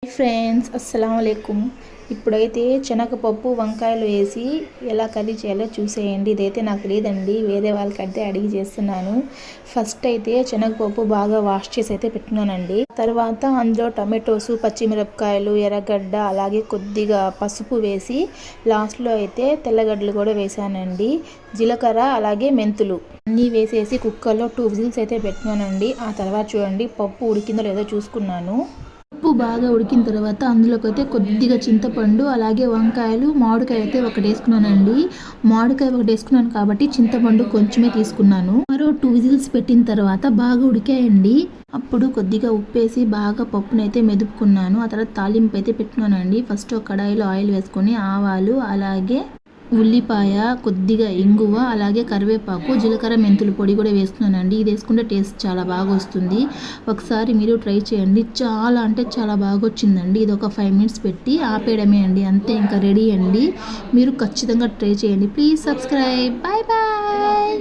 Hi friends, అస్సలం వాలేకుమ్. ఇప్పుడైతే శనగపప్పు వంకాయలు వేసి ఎలా కర్రీ చేయాలో చూసేయండి. ఇదైతే నాకు లేదండి, వేరే వాళ్ళకైతే అడిగి చేస్తున్నాను. ఫస్ట్ అయితే శనగపప్పు బాగా వాష్ చేసి అయితే పెట్టుకున్నానండి. తర్వాత అందులో టమాటోస్, పచ్చిమిరపకాయలు, ఎర్రగడ్డ, అలాగే కొద్దిగా పసుపు వేసి లాస్ట్లో అయితే తెల్లగడ్డలు కూడా వేసానండి. జీలకర్ర అలాగే మెంతులు అన్నీ వేసేసి కుక్కర్లో 2 విజిల్స్ అయితే పెట్టుకున్నానండి. ఆ తర్వాత చూడండి పప్పు ఉడికిందో లేదో చూసుకున్నాను. పప్పు బాగా ఉడికిన తర్వాత అందులోకి అయితే కొద్దిగా చింతపండు, అలాగే వంకాయలు, మామిడికాయ అయితే ఒకటి వేసుకున్నానండి. మామిడికాయ ఒకటి వేసుకున్నాను కాబట్టి చింతపండు కొంచెమే తీసుకున్నాను. మరో 2 విజిల్స్ పెట్టిన తర్వాత బాగా ఉడికాయండి. అప్పుడు కొద్దిగా ఉప్పేసి బాగా పప్పునైతే మెదుపుకున్నాను. ఆ తర్వాత తాలింపు అయితే పెట్టుకున్నానండి. ఫస్ట్ ఒక కడాయిలో ఆయిల్ వేసుకొని ఆవాలు, అలాగే ఉల్లిపాయ, కొద్దిగా ఇంగువ, అలాగే కరివేపాకు, జీలకర్ర, మెంతుల పొడి కూడా వేస్తున్నానండి. ఇది వేసుకుంటే టేస్ట్ చాలా బాగా వస్తుంది. ఒకసారి మీరు ట్రై చేయండి. చాలా అంటే చాలా బాగా వచ్చిందండి. ఇది ఒక 5 మినిట్స్ పెట్టి ఆపేయడమే అండి, అంతే, ఇంకా రెడీ అండి. మీరు ఖచ్చితంగా ట్రై చేయండి. Please subscribe. Bye bye.